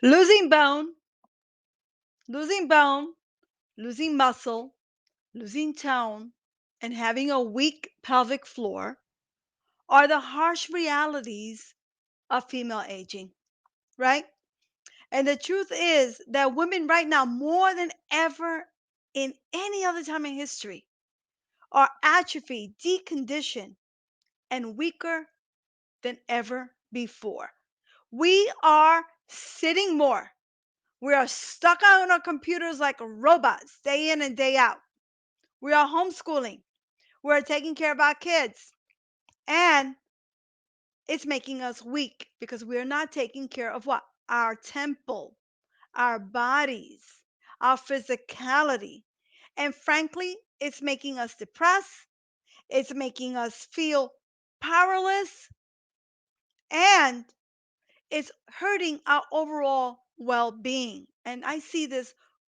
Losing bone, losing bone, losing muscle, losing tone, and having a weak pelvic floor are the harsh realities of female aging, right? And the truth is that women right now, more than ever in any other time in history, are atrophied, deconditioned, and weaker than ever before. We are sitting more. We are stuck on our computers like robots, day in and day out. We are homeschooling. We're taking care of our kids. And it's making us weak because we're not taking care of what? Our temple, our bodies, our physicality. And frankly, it's making us depressed. It's making us feel powerless. And it's hurting our overall well being. And I see this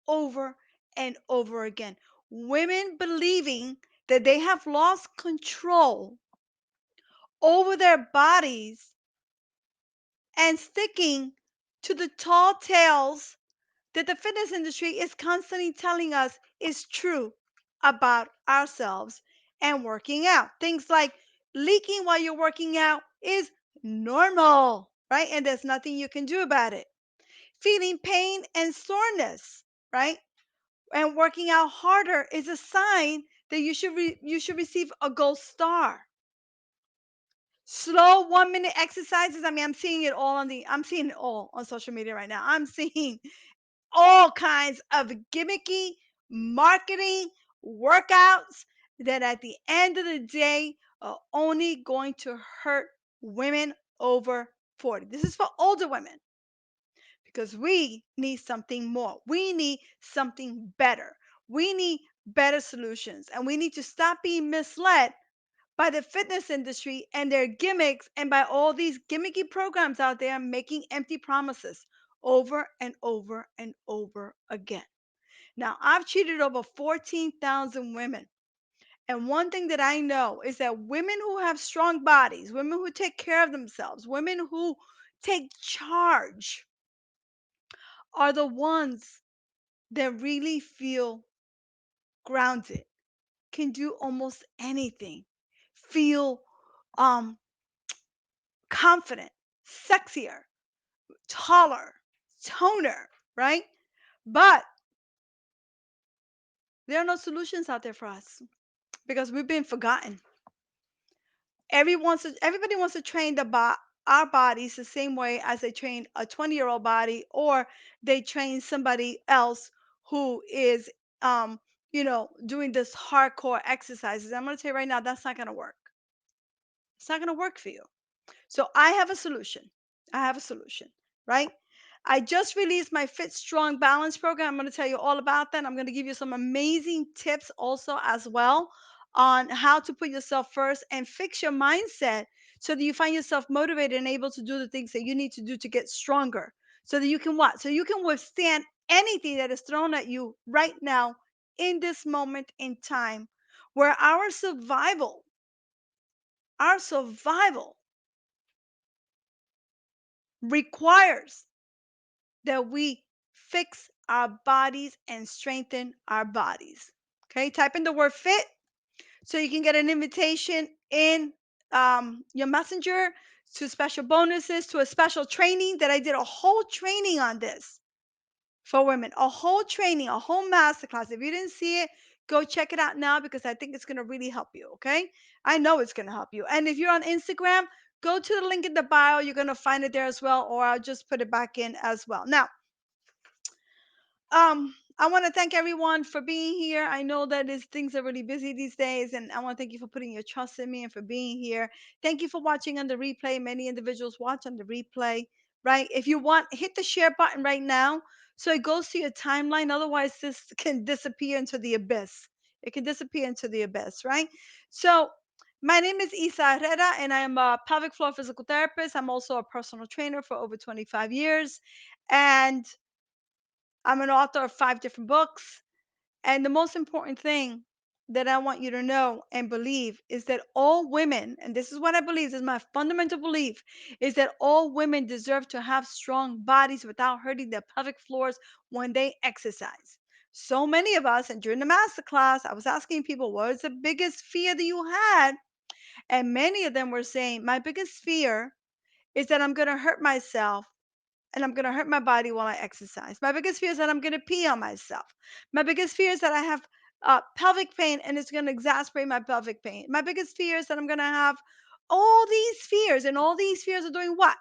over and over again. Women believing that they have lost control over their bodies and sticking to the tall tales that the fitness industry is constantly telling us is true about ourselves and working out. Things like leaking while you're working out is normal, right? And there's nothing you can do about it. Feeling pain and soreness, right? And working out harder is a sign that you should receive a gold star. Slow 1 minute exercises. I mean, I'm seeing it all on social media right now. I'm seeing all kinds of gimmicky marketing workouts that at the end of the day are only going to hurt women over 40. This is for older women because we need something more. We need something better. We need better solutions. And we need to stop being misled by the fitness industry and their gimmicks and by all these gimmicky programs out there making empty promises over and over and over again. Now, I've treated over 14,000 women. And one thing that I know is that women who have strong bodies, women who take care of themselves, women who take charge are the ones that really feel grounded, can do almost anything, feel um, confident, sexier, taller, toner, right? But there are no solutions out there for us because we've been forgotten. Everybody wants to train our bodies the same way as they train a 20-year-old body, or they train somebody else who is, um, doing this hardcore exercises. I'm going to tell you right now, that's not going to work. It's not going to work for you. So I have a solution. I have a solution, right? I just released my Fit Strong Balance program. I'm going to tell you all about that. I'm going to give you some amazing tips also as well on how to put yourself first and fix your mindset so that you find yourself motivated and able to do the things that you need to do to get stronger. So that you can what? So you can withstand anything that is thrown at you right now in this moment in time where our survival requires that we fix our bodies and strengthen our bodies. Okay, type in the word fit so you can get an invitation in your messenger to special bonuses, to a special training that I did a whole training on this for women, a whole training, a whole masterclass. If you didn't see it, go check it out now because I think it's going to really help you. Okay, I know it's going to help you. And if you're on Instagram, go to the link in the bio. You're going to find it there as well, or I'll just put it back in as well. Now, I want to thank everyone for being here. I know that things are really busy these days, and I want to thank you for putting your trust in me and for being here. Thank you for watching on the replay. Many individuals watch on the replay, right? If you want, hit the share button right now so it goes to your timeline. Otherwise, this can disappear into the abyss. It can disappear into the abyss, right? So, my name is Isa Herrera, and I am a pelvic floor physical therapist. I'm also a personal trainer for over 25 years. And I'm an author of 5 different books. And the most important thing that I want you to know and believe is that all women, and this is what I believe, this is my fundamental belief, is that all women deserve to have strong bodies without hurting their pelvic floors when they exercise. So many of us, and during the master class, I was asking people, what is the biggest fear that you had? And many of them were saying, my biggest fear is that I'm going to hurt myself and I'm going to hurt my body while I exercise. My biggest fear is that I'm going to pee on myself. My biggest fear is that I have pelvic pain and it's going to exacerbate my pelvic pain. My biggest fear is that I'm going to have all these fears, and all these fears are doing what?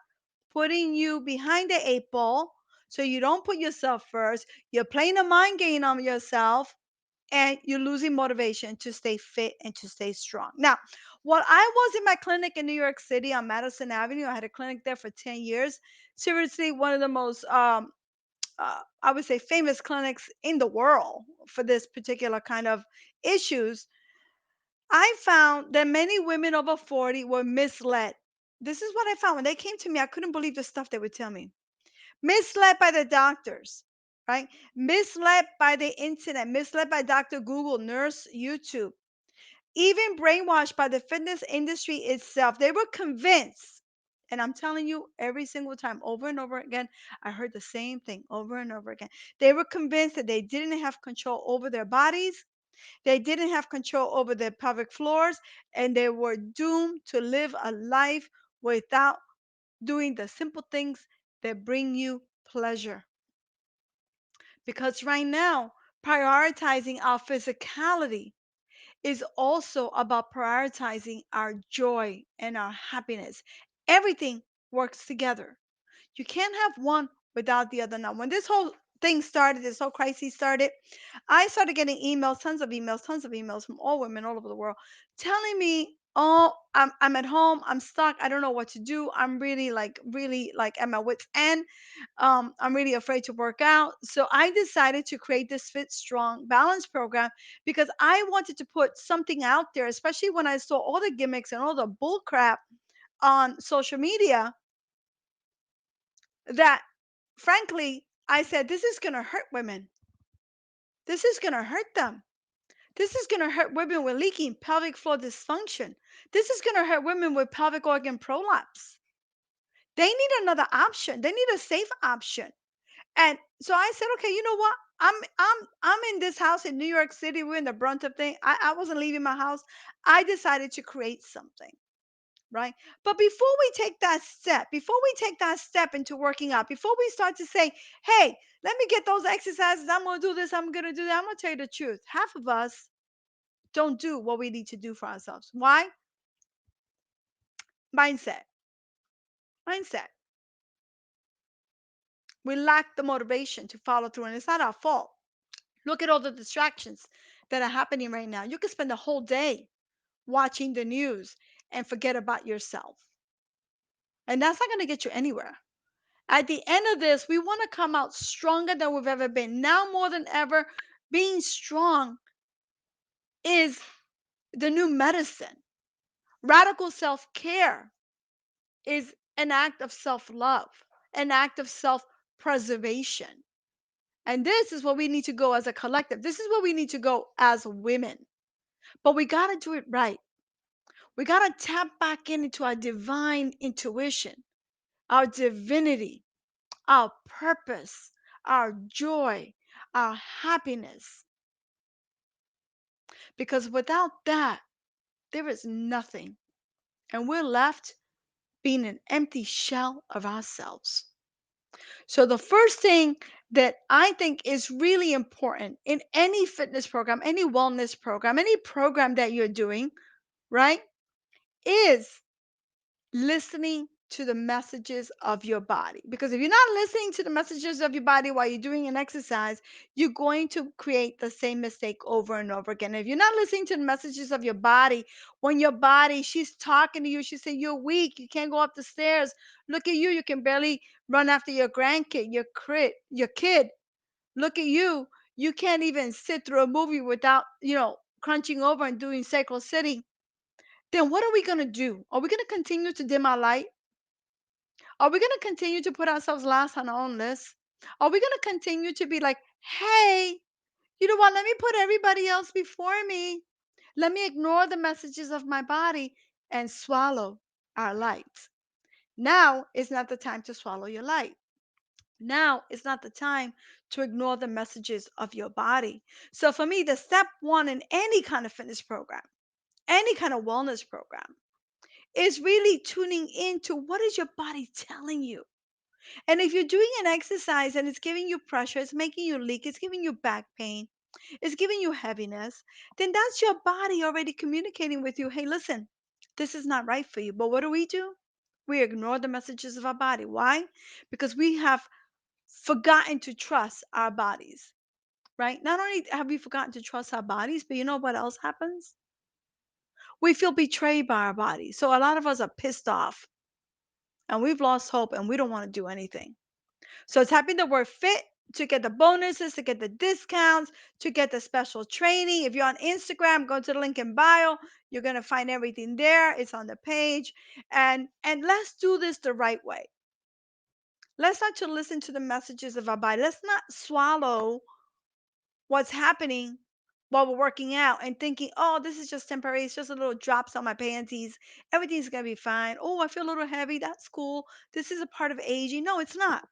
Putting you behind the eight ball so you don't put yourself first. You're playing a mind game on yourself and you're losing motivation to stay fit and to stay strong. Now, while I was in my clinic in New York City on Madison Avenue, I had a clinic there for 10 years. Seriously, one of the most, I would say, famous clinics in the world for this particular kind of issues. I found that many women over 40 were misled. This is what I found. When they came to me, I couldn't believe the stuff they would tell me. Misled by the doctors, right? Misled by the internet, misled by Dr. Google, nurse, YouTube, even brainwashed by the fitness industry itself. They were convinced, and I'm telling you, every single time, over and over again, I heard the same thing over and over again. They were convinced that they didn't have control over their bodies, they didn't have control over their pelvic floors, and they were doomed to live a life without doing the simple things that bring you pleasure. Because right now, prioritizing our physicality is also about prioritizing our joy and our happiness. Everything works together. You can't have one without the other. Now, when this whole thing started, this whole crisis started, I started getting emails, tons of emails from all women all over the world telling me, "Oh, I'm at home. I'm stuck. I don't know what to do. I'm really like at my wit's end. I'm really afraid to work out." So I decided to create this Fit Strong Balance program because I wanted to put something out there, especially when I saw all the gimmicks and all the bull crap on social media that frankly, I said, this is going to hurt women. This is going to hurt them. This is going to hurt women with leaking pelvic floor dysfunction. This is going to hurt women with pelvic organ prolapse. They need another option. They need a safe option. And so I said, okay, you know what? I'm in this house in New York City. We're in the brunt of thing. I wasn't leaving my house. I decided to create something. Right? But before we take that step into working out, before we start to say, hey, let me get those exercises, I'm going to do this, I'm going to do that, I'm going to tell you the truth. Half of us don't do what we need to do for ourselves. Why? Mindset. Mindset. We lack the motivation to follow through, and it's not our fault. Look at all the distractions that are happening right now. You could spend the whole day watching the news and forget about yourself. And that's not going to get you anywhere. At the end of this, we want to come out stronger than we've ever been. Now more than ever, being strong is the new medicine. Radical self care is an act of self love, an act of self preservation. And this is what we need to go as a collective. This is where we need to go as women. But we got to do it right. We got to tap back into our divine intuition, our divinity, our purpose, our joy, our happiness. Because without that, there is nothing. And we're left being an empty shell of ourselves. So, the first thing that I think is really important in any fitness program, any wellness program, any program that you're doing, right, is listening to the messages of your body. Because if you're not listening to the messages of your body while you're doing an exercise, you're going to create the same mistake over and over again. If you're not listening to the messages of your body, when your body, she's talking to you, she said, you're weak, you can't go up the stairs. Look at you, you can barely run after your grandkid, your kid. Look at you, you can't even sit through a movie without, crunching over and doing sacral sitting. Then what are we going to do? Are we going to continue to dim our light? Are we going to continue to put ourselves last on our own list? Are we going to continue to be like, hey, you know what? Let me put everybody else before me. Let me ignore the messages of my body and swallow our light. Now is not the time to swallow your light. Now is not the time to ignore the messages of your body. So for me, the step one in any kind of fitness program, any kind of wellness program, is really tuning into what is your body telling you. And if you're doing an exercise and it's giving you pressure, it's making you leak, it's giving you back pain, it's giving you heaviness, then that's your body already communicating with you, hey, listen, this is not right for you. But what do? We ignore the messages of our body. Why? Because we have forgotten to trust our bodies, right? Not only have we forgotten to trust our bodies, but you know what else happens? We feel betrayed by our bodies. So a lot of us are pissed off and we've lost hope and we don't want to do anything. So type in the word fit to get the bonuses, to get the discounts, to get the special training. If you're on Instagram, go to the link in bio. You're gonna find everything there. It's on the page. And let's do this the right way. Let's not to listen to the messages of our body. Let's not swallow what's happening while we're working out and thinking, oh, this is just temporary. It's just a little drops on my panties. Everything's gonna be fine. Oh, I feel a little heavy. That's cool. This is a part of aging. No, it's not.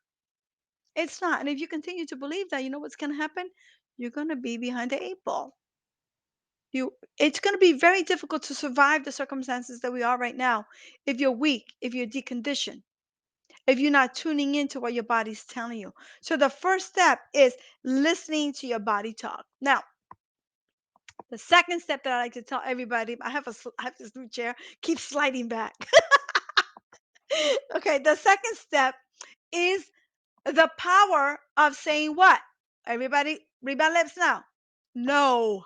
It's not. And if you continue to believe that, you know what's going to happen? You're going to be behind the eight ball. It's going to be very difficult to survive the circumstances that we are right now if you're weak, if you're deconditioned, if you're not tuning into what your body's telling you. So the first step is listening to your body talk. Now, the second step that I like to tell everybody, I have this new chair, keep sliding back. Okay, the second step is the power of saying what? Everybody, read my lips now. No,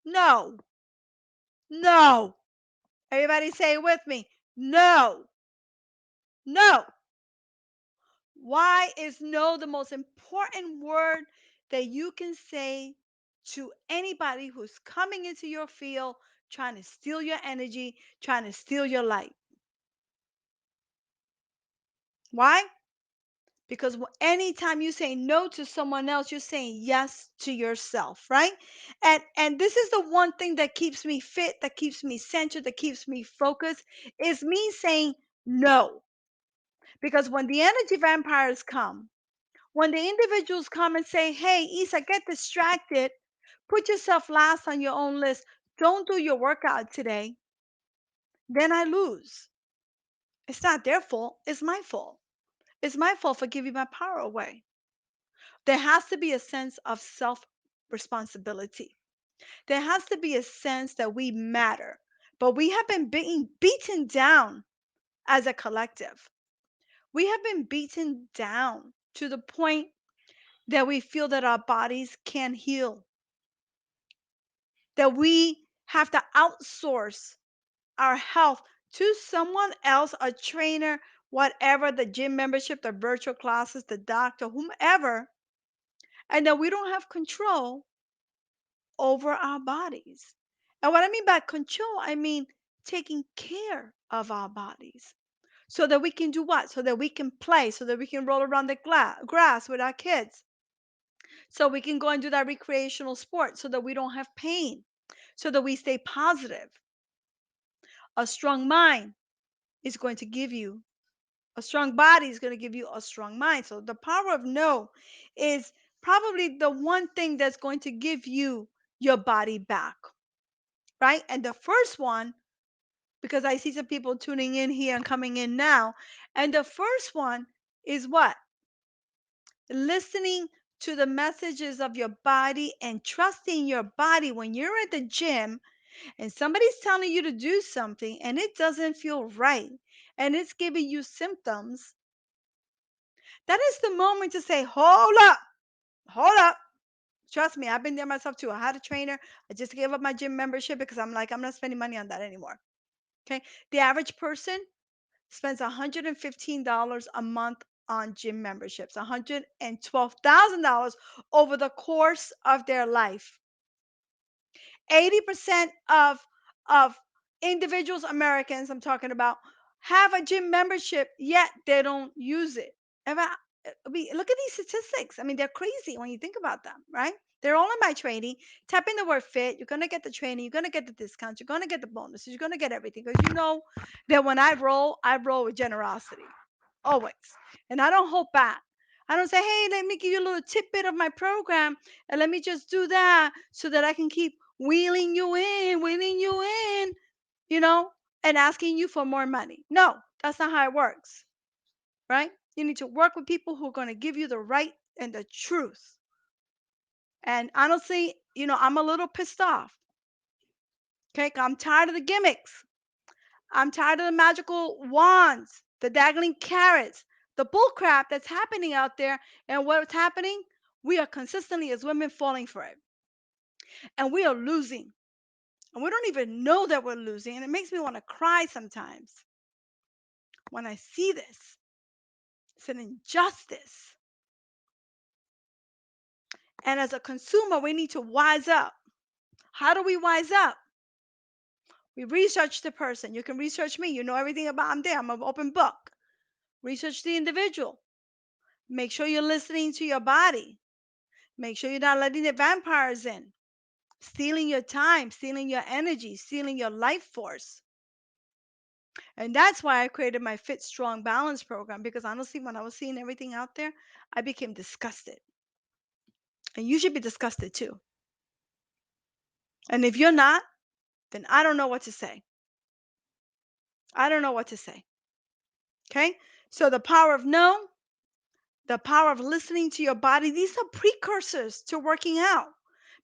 no, no. Everybody say it with me. No, no. Why is no the most important word that you can say to anybody who's coming into your field, trying to steal your energy, trying to steal your light? Why? Because anytime you say no to someone else, you're saying yes to yourself, right? And this is the one thing that keeps me fit, that keeps me centered, that keeps me focused, is me saying no. Because when the energy vampires come, when the individuals come and say, hey, Isa, get distracted, put yourself last on your own list, don't do your workout today, then I lose. It's not their fault, it's my fault. It's my fault for giving my power away. There has to be a sense of self responsibility. There has to be a sense that we matter. But we have been being beaten down as a collective. We have been beaten down to the point that we feel that our bodies can't heal, that we have to outsource our health to someone else, a trainer, whatever, the gym membership, the virtual classes, the doctor, whomever, and that we don't have control over our bodies. And what I mean by control, I mean taking care of our bodies so that we can do what? So that we can play, so that we can roll around the grass with our kids, so we can go and do that recreational sport, so that we don't have pain, so that we stay positive. A strong mind is going to give you, a strong body is going to give you a strong mind. So the power of no is probably the one thing that's going to give you your body back, right? And the first one, because I see some people tuning in here and coming in now. And the first one is what? Listening to the messages of your body and trusting your body when you're at the gym and somebody's telling you to do something and it doesn't feel right and it's giving you symptoms. That is the moment to say, hold up, hold up. Trust me, I've been there myself too. I had a trainer. I just gave up my gym membership because I'm like, I'm not spending money on that anymore. Okay. The average person spends $115 a month on gym memberships, $112,000 over the course of their life. 80% of individuals, Americans, I'm talking about, have a gym membership, yet they don't use it. Ever, look at these statistics. I mean, they're crazy when you think about them, right? They're all in my training. Type in the word fit. You're gonna get the training. You're gonna get the discounts. You're gonna get the bonuses. You're gonna get everything because you know that when I roll with generosity always, and I don't hold back. I don't say, hey, let me give you a little tidbit of my program, and let me just do that so that I can keep wheeling you in, you know, and asking you for more money. No, that's not how it works, right? You need to work with people who are going to give you the right and the truth. And honestly, I'm a little pissed off. Okay, I'm tired of the gimmicks. I'm tired of the magical wands, the dangling carrots, the bull crap that's happening out there. And what's happening? We are consistently as women falling for it. And we are losing. And we don't even know that we're losing. And it makes me want to cry sometimes when I see this. It's an injustice. And as a consumer, we need to wise up. How do we wise up? We research the person. You can research me. You know everything about I'm there. I'm an open book. Research the individual. Make sure you're listening to your body. Make sure you're not letting the vampires in, stealing your time, stealing your energy, stealing your life force. And that's why I created my Fit Strong Balance program because honestly, when I was seeing everything out there, I became disgusted. And you should be disgusted too. And if you're not, then I don't know what to say. I don't know what to say. Okay? So the power of no, the power of listening to your body, these are precursors to working out.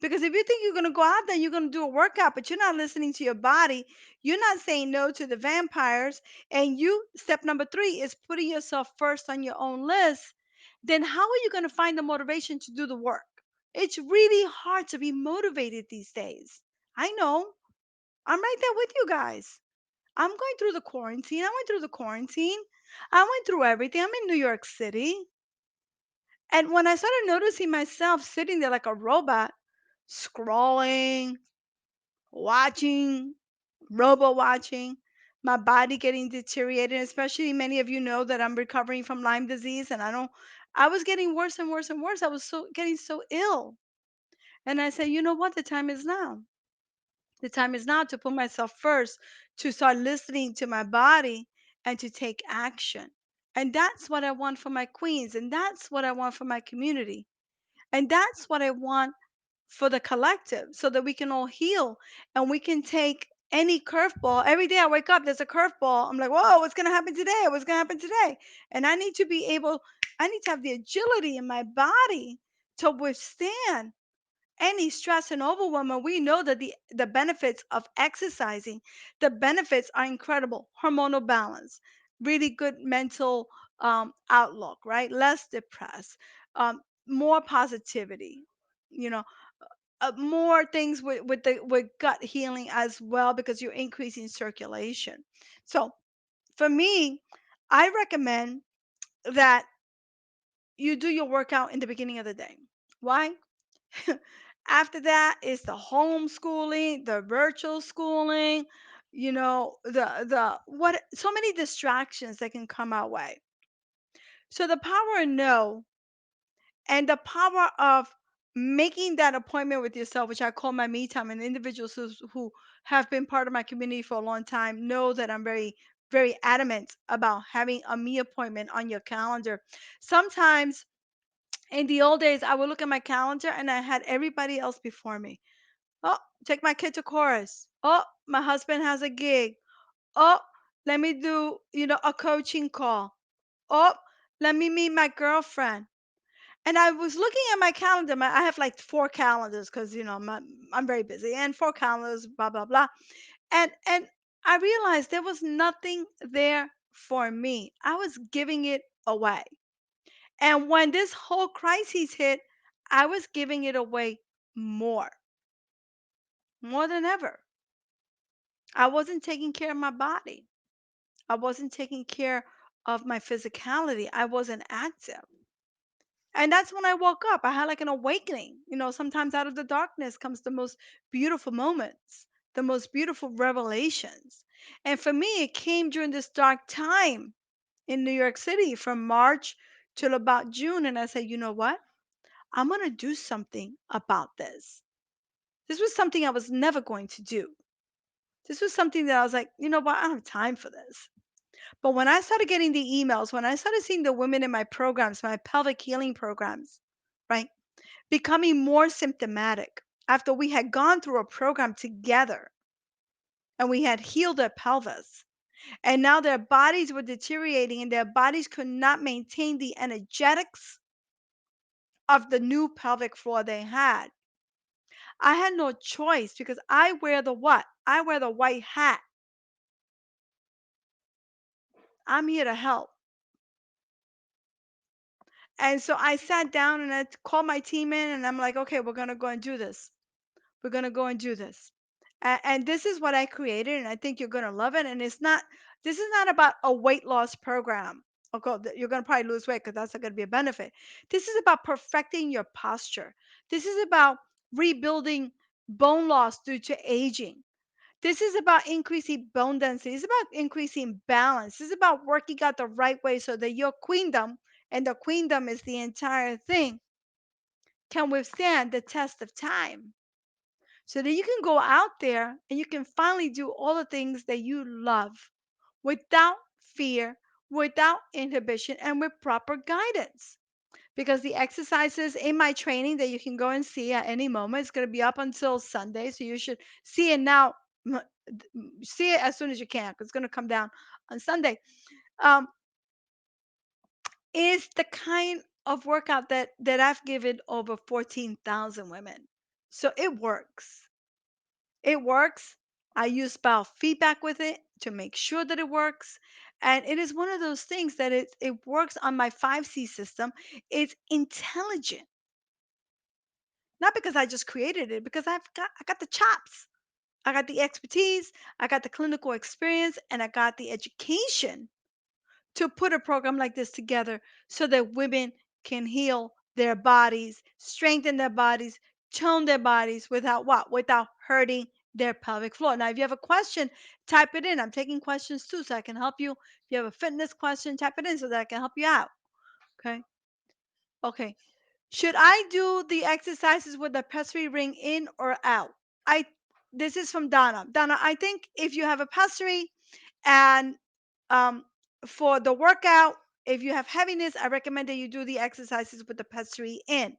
Because if you think you're going to go out there and you're going to do a workout, but you're not listening to your body, you're not saying no to the vampires, and step number three is putting yourself first on your own list, then how are you going to find the motivation to do the work? It's really hard to be motivated these days. I know. I'm right there with you guys. I'm going through the quarantine. I went through the quarantine. I went through everything. I'm in New York City. And when I started noticing myself sitting there like a robot, scrolling, watching, robo watching, my body getting deteriorated, especially many of you know that I'm recovering from Lyme disease and I was getting worse and worse and worse. I was getting so ill. And I said, you know what? The time is now. The time is now to put myself first, to start listening to my body and to take action. And that's what I want for my queens. And that's what I want for my community. And that's what I want for the collective so that we can all heal and we can take any curveball. Every day I wake up, there's a curveball. I'm like, whoa, what's going to happen today? What's going to happen today? And I need to have the agility in my body to withstand any stress and overwhelm. And we know that the benefits of exercising, the benefits are incredible. Hormonal balance, really good mental outlook, right? Less depressed, um, more positivity, you know, more things with gut healing as well because you're increasing circulation. So for me, I recommend that you do your workout in the beginning of the day. Why? After that is the homeschooling, the virtual schooling, the what so many distractions that can come our way. So the power of no and the power of making that appointment with yourself, which I call my me time, and individuals who have been part of my community for a long time know that I'm very, very adamant about having a me appointment on your calendar. Sometimes in the old days, I would look at my calendar and I had everybody else before me. Oh, take my kid to chorus. Oh, my husband has a gig. Oh, let me do, a coaching call. Oh, let me meet my girlfriend. And I was looking at my calendar. I have like four calendars because I'm very busy, and four calendars, blah blah blah. And I realized there was nothing there for me. I was giving it away. And when this whole crisis hit, I was giving it away more, more than ever. I wasn't taking care of my body. I wasn't taking care of my physicality. I wasn't active. And that's when I woke up. I had like an awakening. Sometimes out of the darkness comes the most beautiful moments, the most beautiful revelations. And for me, it came during this dark time in New York City from March till about June, and I said, "You know what? I'm gonna do something about this." This was something I was never going to do. This was something that I was like, "You know what? I don't have time for this." But when I started getting the emails, when I started seeing the women in my programs, my pelvic healing programs, right, becoming more symptomatic after we had gone through a program together and we had healed their pelvis, and now their bodies were deteriorating and their bodies could not maintain the energetics of the new pelvic floor they had. I had no choice because I wear the what? I wear the white hat. I'm here to help. And so I sat down and I called my team in and I'm like, okay, we're going to go and do this. We're going to go and do this. And this is what I created. And I think you're going to love it. And this is not about a weight loss program. Okay, you're going to probably lose weight because that's not going to be a benefit. This is about perfecting your posture. This is about rebuilding bone loss due to aging. This is about increasing bone density. It's about increasing balance. This is about working out the right way so that your queendom, and the queendom is the entire thing, can withstand the test of time. So that you can go out there and you can finally do all the things that you love without fear, without inhibition, and with proper guidance. Because the exercises in my training that you can go and see at any moment, it's going to be up until Sunday. So you should see it now. See it as soon as you can because it's going to come down on Sunday. Um, is the kind of workout that I've given over 14,000 women. So it works. It works. I use biofeedback with it to make sure that it works. And it is one of those things that it works on my 5C system. It's intelligent. Not because I just created it, because I got the chops. I got the expertise, I got the clinical experience, and I got the education to put a program like this together so that women can heal their bodies, strengthen their bodies, tone their bodies without what? Without hurting their pelvic floor. Now, if you have a question, type it in. I'm taking questions too, so I can help you. If you have a fitness question, type it in so that I can help you out. Okay. Okay. Should I do the exercises with the pessary ring in or out? I This is from Donna. Donna, I think if you have a pessary and um, for the workout, if you have heaviness, I recommend that you do the exercises with the pessary in.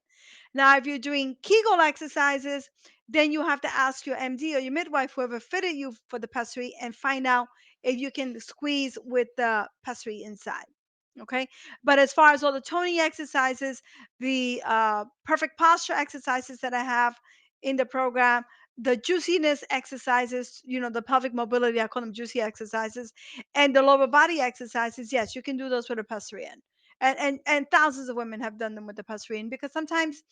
Now, if you're doing Kegel exercises, then you have to ask your MD or your midwife, whoever fitted you for the pessary, and find out if you can squeeze with the pessary inside. Okay. But as far as all the toning exercises, the perfect posture exercises that I have in the program, the juiciness exercises, the pelvic mobility, I call them juicy exercises, and the lower body exercises, yes, you can do those with a pessary in. And thousands of women have done them with the pessary in because sometimes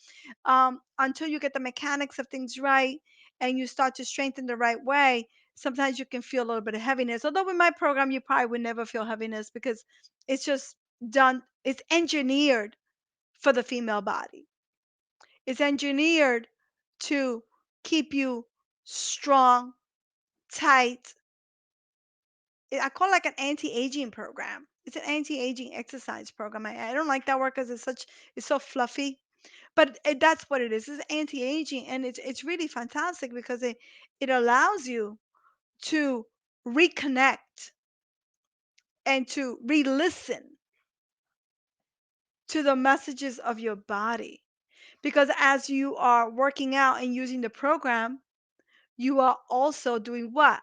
until you get the mechanics of things right and you start to strengthen the right way, sometimes you can feel a little bit of heaviness. Although with my program, you probably would never feel heaviness because it's just it's engineered for the female body. It's engineered to keep you strong, tight. I call it like an anti-aging program. It's an anti-aging exercise program. I don't like that word because it's so fluffy, but that's what it is. It's anti-aging, and it's really fantastic because it allows you to reconnect and to re-listen to the messages of your body. Because as you are working out and using the program, you are also doing what?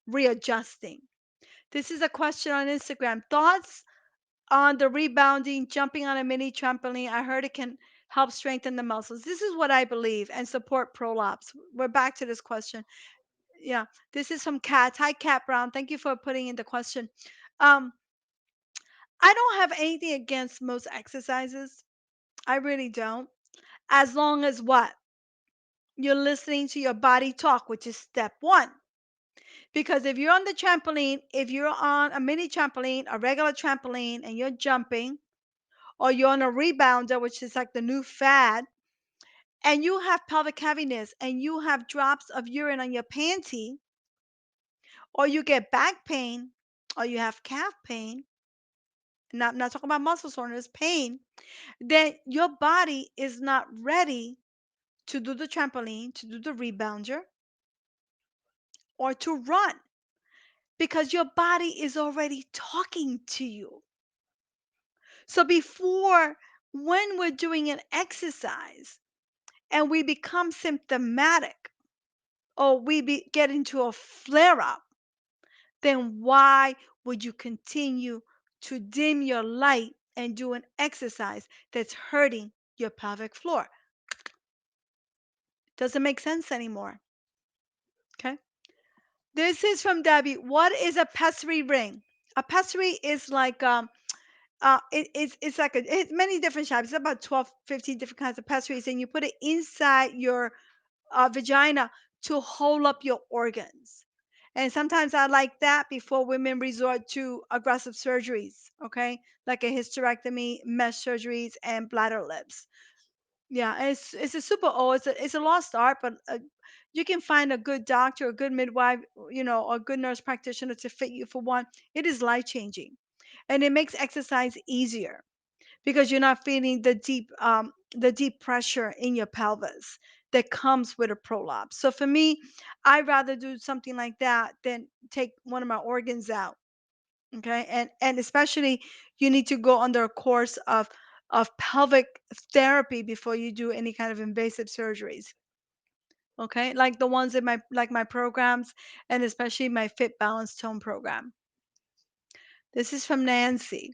Readjusting. This is a question on Instagram. Thoughts on the rebounding, jumping on a mini trampoline? I heard it can help strengthen the muscles. This is what I believe and support prolapse. We're back to this question. Yeah, this is from Kat. Hi, Kat Brown. Thank you for putting in the question. Um, I don't have anything against most exercises. I really don't. As long as what? You're listening to your body talk, which is step one. Because if you're on the trampoline, if you're on a mini trampoline, a regular trampoline, and you're jumping, or you're on a rebounder, which is like the new fad, and you have pelvic heaviness and you have drops of urine on your panty, or you get back pain, or you have calf pain, not talking about muscle soreness, pain, then your body is not ready to do the trampoline, to do the rebounder, or to run because your body is already talking to you. So before, when we're doing an exercise and we become symptomatic or get into a flare up, then why would you continue to dim your light and do an exercise that's hurting your pelvic floor? Doesn't make sense anymore. Okay. This is from Debbie. What is a pessary ring? A pessary is like it's like it's many different shapes. It's about 12, 15 different kinds of pessaries, and you put it inside your vagina to hold up your organs. And sometimes I like that before women resort to aggressive surgeries, okay? Like a hysterectomy, mesh surgeries, and bladder lifts. Yeah, it's a super old. It's a lost art, but you can find a good doctor, a good midwife, a good nurse practitioner to fit you for one. It is life changing, and it makes exercise easier because you're not feeling the deep pressure in your pelvis that comes with a prolapse. So for me, I'd rather do something like that than take one of my organs out. Okay, and especially you need to go under a course of pelvic therapy before you do any kind of invasive surgeries. Okay, like the ones in my programs, and especially my Fit Balance Tone program. This is from Nancy.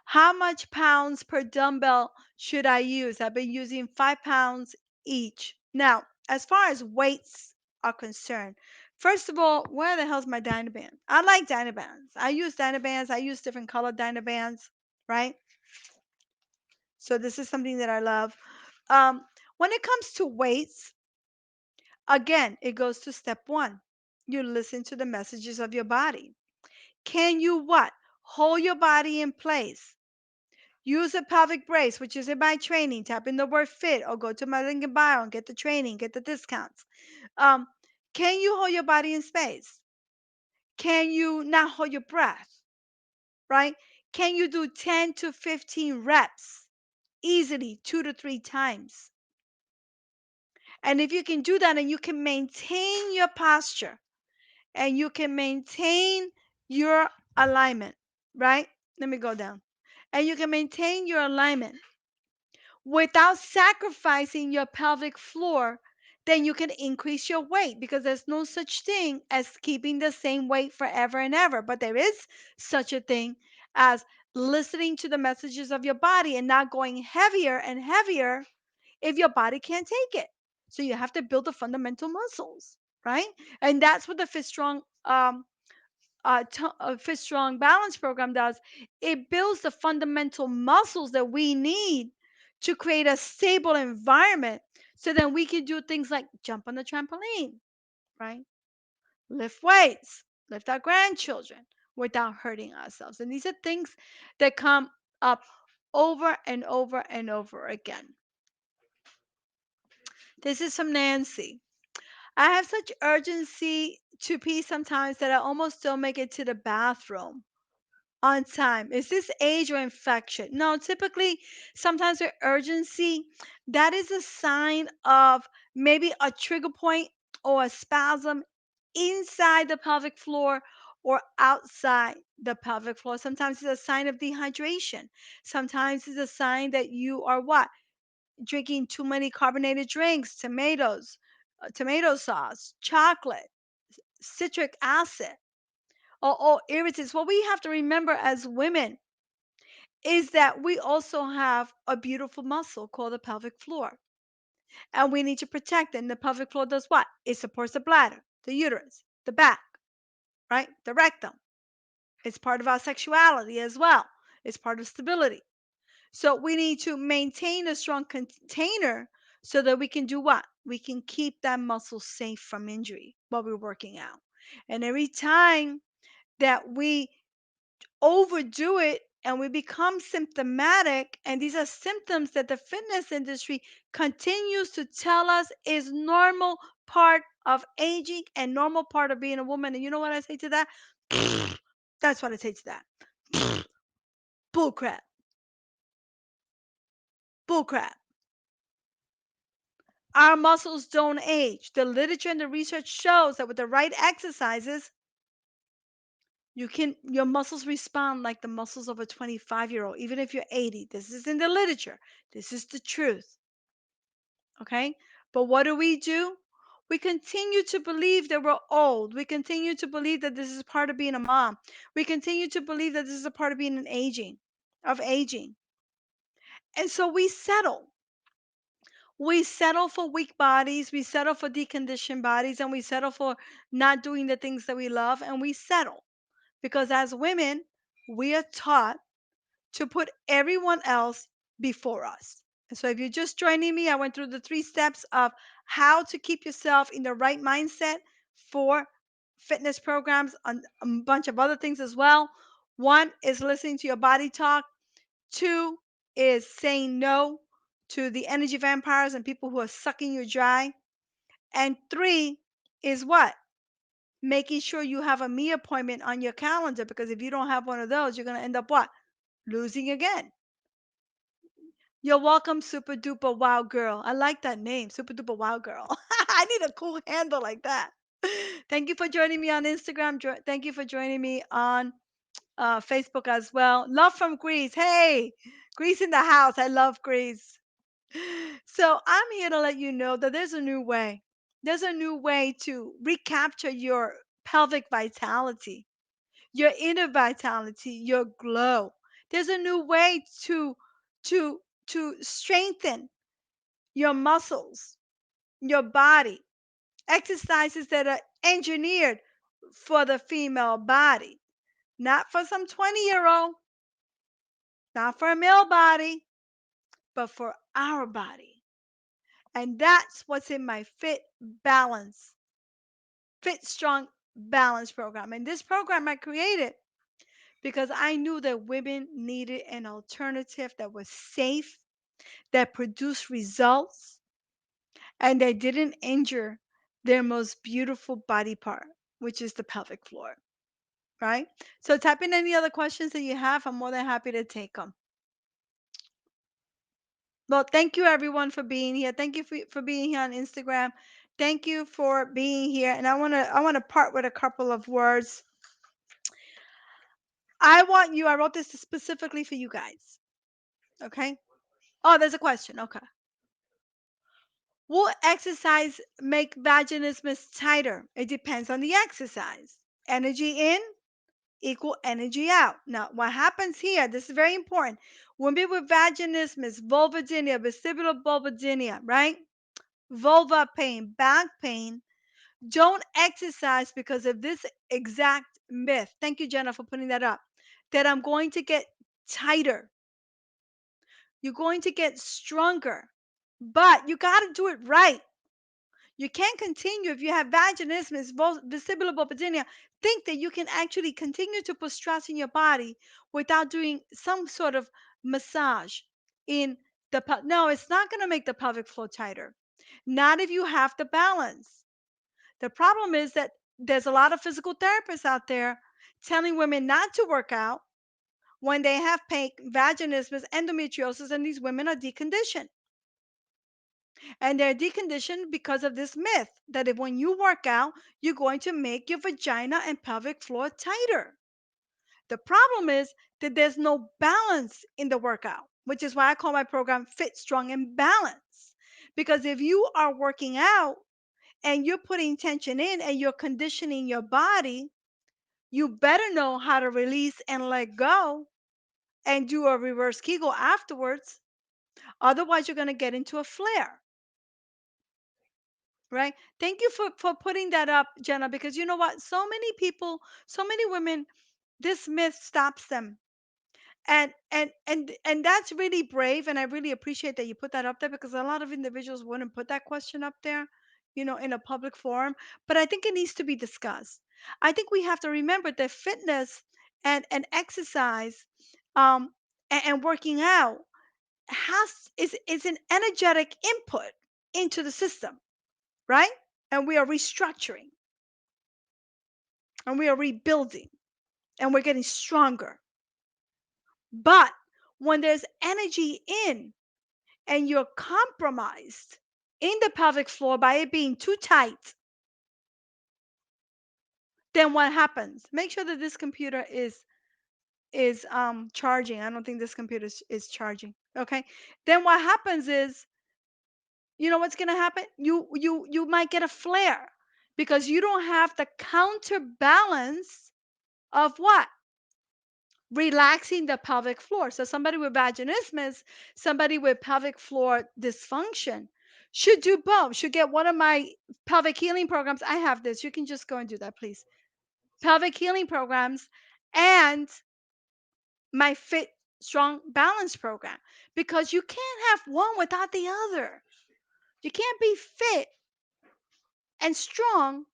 How much pounds per dumbbell should I use? I've been using 5 pounds each. Now, as far as weights are concerned, first of all, where the hell's my Dynaband? I like Dynabands. I use Dynabands. I use different colored Dynabands, right? So this is something that I love. Um, when it comes to weights, again, it goes to step one. You listen to the messages of your body. Can you what? Hold your body in place. Use a pelvic brace, which is in my training. Tap in the word fit or go to my link in bio and get the training, get the discounts. Um, can you hold your body in space? Can you not hold your breath? Right? Can you do 10 to 15 reps easily 2 to 3 times? And if you can do that and you can maintain your posture and you can maintain your alignment, right? Let me go down. And you can maintain your alignment without sacrificing your pelvic floor, then you can increase your weight because there's no such thing as keeping the same weight forever and ever. But there is such a thing as listening to the messages of your body and not going heavier and heavier if your body can't take it. So you have to build the fundamental muscles, right? And that's what the Fit Strong Fit Strong Balance program does. It builds the fundamental muscles that we need to create a stable environment so then we can do things like jump on the trampoline, right? Lift weights, lift our grandchildren without hurting ourselves. And these are things that come up over and over and over again. This is from Nancy. I have such urgency to pee sometimes that I almost don't make it to the bathroom on time. Is this age or infection? No, typically, sometimes with urgency, that is a sign of maybe a trigger point or a spasm inside the pelvic floor or outside the pelvic floor. Sometimes it's a sign of dehydration. Sometimes it's a sign that you are what? Drinking too many carbonated drinks, tomatoes, tomato sauce, chocolate, citric acid, or irritants. What we have to remember as women is that we also have a beautiful muscle called the pelvic floor, and we need to protect it. And the pelvic floor does what? It supports the bladder, the uterus, the back, right? The rectum. It's part of our sexuality as well. It's part of stability. So we need to maintain a strong container so that we can do what? We can keep that muscle safe from injury while we're working out. And every time that we overdo it and we become symptomatic, and these are symptoms that the fitness industry continues to tell us is normal part of aging and normal part of being a woman. And you know what I say to that? That's what I say to that. Bullcrap. Bullcrap. Our muscles don't age. The literature and the research shows that with the right exercises, your muscles respond like the muscles of a 25-year-old, even if you're 80. This is in the literature. This is the truth. Okay? But what do? We continue to believe that we're old. We continue to believe that this is part of being a mom. We continue to believe that this is a part of being an aging, of aging. And so we settle. We settle for weak bodies, we settle for deconditioned bodies, and we settle for not doing the things that we love, and we settle. Because as women, we are taught to put everyone else before us. And so if you're just joining me, I went through the 3 steps of how to keep yourself in the right mindset for fitness programs and a bunch of other things as well. One is listening to your body talk. Two is saying no to the energy vampires and people who are sucking you dry. And three is what? Making sure you have a me appointment on your calendar, because if you don't have one of those, you're going to end up what? Losing again. You're welcome, Super Duper Wow Girl. I like that name, Super Duper Wow Girl. I need a cool handle like that. Thank you for joining me on Instagram. Thank you for joining me on Facebook as well. Love from Greece. Hey, Greece in the house. I love Greece. So I'm here to let you know that there's a new way. There's a new way to recapture your pelvic vitality, your inner vitality, your glow. There's a new way to to strengthen your muscles, your body. Exercises that are engineered for the female body, not for some 20-year-old, not for a male body, but for our body. And that's what's in my Fit Strong Balance program. And this program I created because I knew that women needed an alternative that was safe, that produced results, and that didn't injure their most beautiful body part, which is the pelvic floor. Right? So type in any other questions that you have. I'm more than happy to take them. Well, thank you everyone for being here. Thank you for being here on Instagram. Thank you for being here. And I want to part with a couple of words. I wrote this specifically for you guys. Okay? Oh, there's a question. Okay. Will exercise make vaginismus tighter? It depends on the exercise. Energy in equal energy out. Now, what happens here, this is very important. Women with vaginismus, vulvodynia, vestibular vulvodynia, right? Vulva pain, back pain, don't exercise because of this exact myth. Thank you, Jenna, for putting that up. That I'm going to get tighter. You're going to get stronger. But you got to do it right. You can't continue if you have vaginismus, vestibular vulvodynia, think that you can actually continue to put stress in your body without doing some sort of massage in no, it's not going to make the pelvic floor tighter. Not if you have the balance. The problem is that there's a lot of physical therapists out there telling women not to work out when they have pain, vaginismus, endometriosis, and these women are deconditioned. And they're deconditioned because of this myth that if when you work out, you're going to make your vagina and pelvic floor tighter. The problem is that there's no balance in the workout, which is why I call my program Fit, Strong, and Balance. Because if you are working out and you're putting tension in and you're conditioning your body, you better know how to release and let go and do a reverse Kegel afterwards. Otherwise, you're going to get into a flare. Right? Thank you for putting that up, Jenna, because you know what? So many people, so many women, this myth stops them. And that's really brave, and I really appreciate that you put that up there, because a lot of individuals wouldn't put that question up there, in a public forum. But I think it needs to be discussed. I think we have to remember that fitness and exercise, and working out is an energetic input into the system, right? And we are restructuring, and we are rebuilding, and we're getting stronger. But when there's energy in and you're compromised in the pelvic floor by it being too tight, then what happens? Make sure that this computer is charging. I don't think this computer is charging. Okay. Then what happens is, you know what's going to happen? You might get a flare because you don't have the counterbalance of what? Relaxing the pelvic floor. So somebody with vaginismus, somebody with pelvic floor dysfunction should do both. Should get one of my pelvic healing programs. I have this. You can just go and do that, please. Pelvic healing programs and my Fit Strong Balance program, because you can't have one without the other. You can't be fit and strong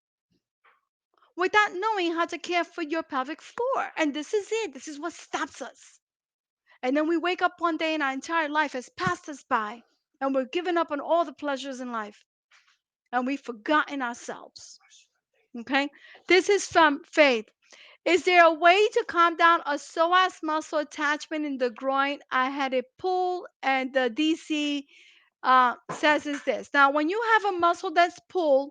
without knowing how to care for your pelvic floor. And this is it. This is what stops us. And then we wake up one day and our entire life has passed us by and we're giving up on all the pleasures in life and we've forgotten ourselves. Okay? This is from Faith. Is there a way to calm down a psoas muscle attachment in the groin? I had it pulled, and the DC says is this. Now, when you have a muscle that's pulled,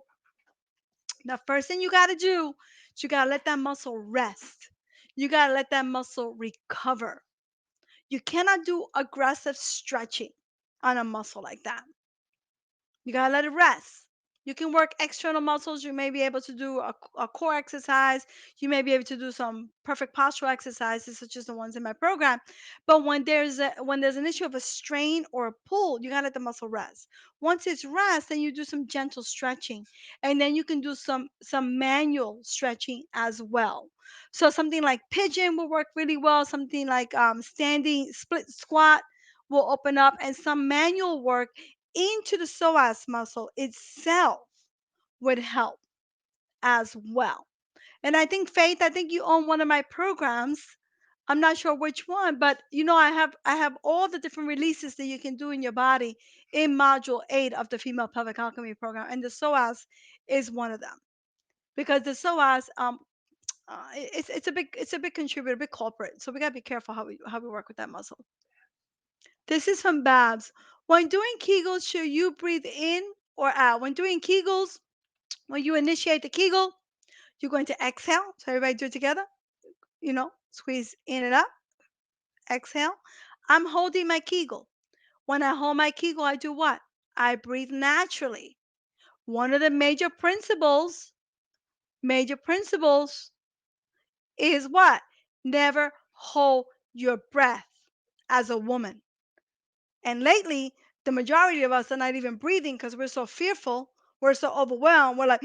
the first thing you got to do is you got to let that muscle rest. You got to let that muscle recover. You cannot do aggressive stretching on a muscle like that. You gotta let it rest. You can work external muscles. You may be able to do a core exercise. You may be able to do some perfect postural exercises, such as the ones in my program. But when there's an issue of a strain or a pull, you gotta let the muscle rest. Once it's rest, then you do some gentle stretching, and then you can do some manual stretching as well. So something like pigeon will work really well. Something like standing split squat will open up, and some manual work into the psoas muscle itself would help as well. And I think Faith, I think you own one of my programs. I'm not sure which one, but I have all the different releases that you can do in your body in module 8 of the female pelvic alchemy program, and the psoas is one of them. Because the psoas it's a big contributor, a big culprit. So we got to be careful how we work with that muscle. This is from Babs. When doing Kegels, should you breathe in or out? When doing Kegels, when you initiate the Kegel, you're going to exhale. So everybody do it together. Squeeze in and up, exhale. I'm holding my Kegel. When I hold my Kegel, I do what? I breathe naturally. One of the major principles is what? Never hold your breath as a woman. And lately, the majority of us are not even breathing because we're so fearful. We're so overwhelmed. We're like,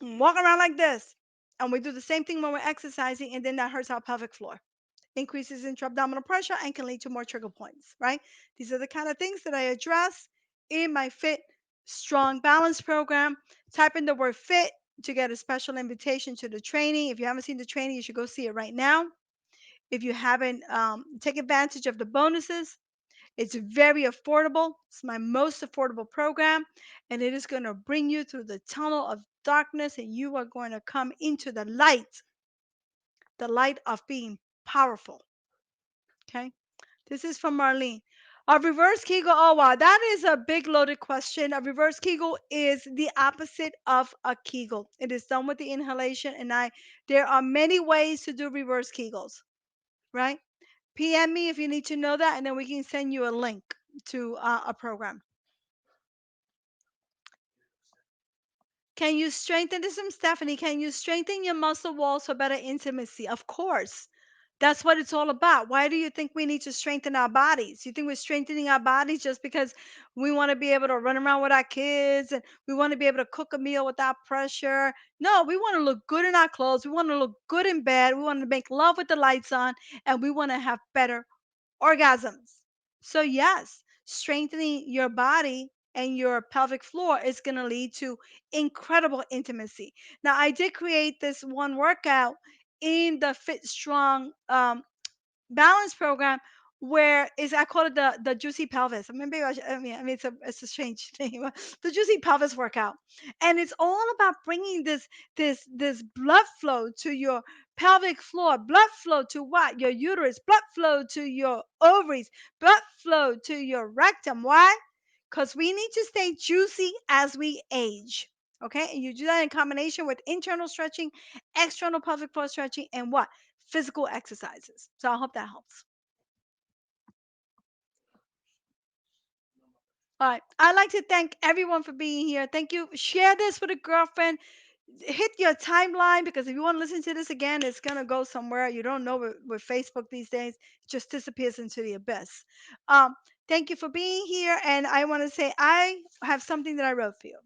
walking around like this. And we do the same thing when we're exercising, and then that hurts our pelvic floor, increases intra-abdominal pressure, and can lead to more trigger points, right? These are the kind of things that I address in my Fit Strong Balance program. Type in the word fit to get a special invitation to the training. If you haven't seen the training, you should go see it right now. If you haven't, take advantage of the bonuses. It's very affordable. It's my most affordable program, and it is going to bring you through the tunnel of darkness, and you are going to come into the light of being powerful. Okay. This is from Marlene. A reverse Kegel, oh wow, that is a big loaded question. A reverse Kegel is the opposite of a Kegel. It is done with the inhalation, and there are many ways to do reverse Kegels, right? PM me if you need to know that, and then we can send you a link to a program. Can you strengthen this from Stephanie? Can you strengthen your muscle walls for better intimacy? Of course. That's what it's all about. Why do you think we need to strengthen our bodies? You think we're strengthening our bodies just because we want to be able to run around with our kids and we want to be able to cook a meal without pressure? No, we want to look good in our clothes. We want to look good in bed. We want to make love with the lights on, and we want to have better orgasms. So, yes, strengthening your body and your pelvic floor is going to lead to incredible intimacy. Now, I did create this one workout in the Fit Strong balance program where is I call it the juicy pelvis. I mean, maybe I mean it's a strange name, the juicy pelvis workout, and it's all about bringing this blood flow to your pelvic floor, blood flow to what? Your uterus, blood flow to your ovaries, blood flow to your rectum. Why? Because we need to stay juicy as we age. Okay, and you do that in combination with internal stretching, external pelvic floor stretching, and what? Physical exercises. So I hope that helps. All right. I'd like to thank everyone for being here. Thank you. Share this with a girlfriend. Hit your timeline because if you want to listen to this again, it's going to go somewhere. You don't know with Facebook these days, it just disappears into the abyss. Um, Thank you for being here. And I want to say, I have something that I wrote for you.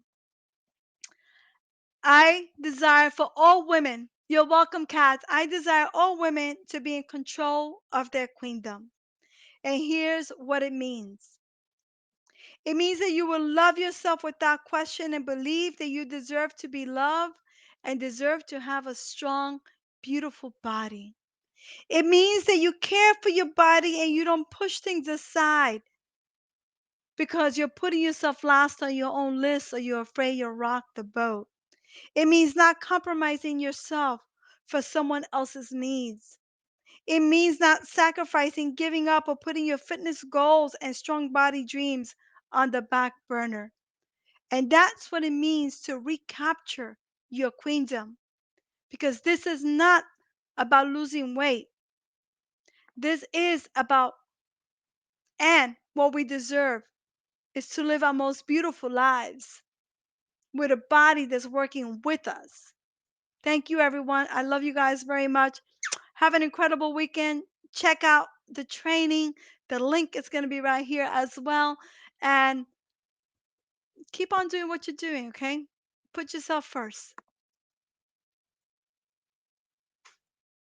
I desire for all women, you're welcome, cats. I desire all women to be in control of their queendom. And here's what it means. It means that you will love yourself without question and believe that you deserve to be loved and deserve to have a strong, beautiful body. It means that you care for your body and you don't push things aside because you're putting yourself last on your own list or you're afraid you'll rock the boat. It means not compromising yourself for someone else's needs. It means not sacrificing, giving up, or putting your fitness goals and strong body dreams on the back burner. And that's what it means to recapture your queendom. Because this is not about losing weight. This is about, and what we deserve is to live our most beautiful lives with a body that's working with us. Thank you, everyone. I love you guys very much. Have an incredible weekend. Check out the training. The link is going to be right here as well. And keep on doing what you're doing, okay? Put yourself first.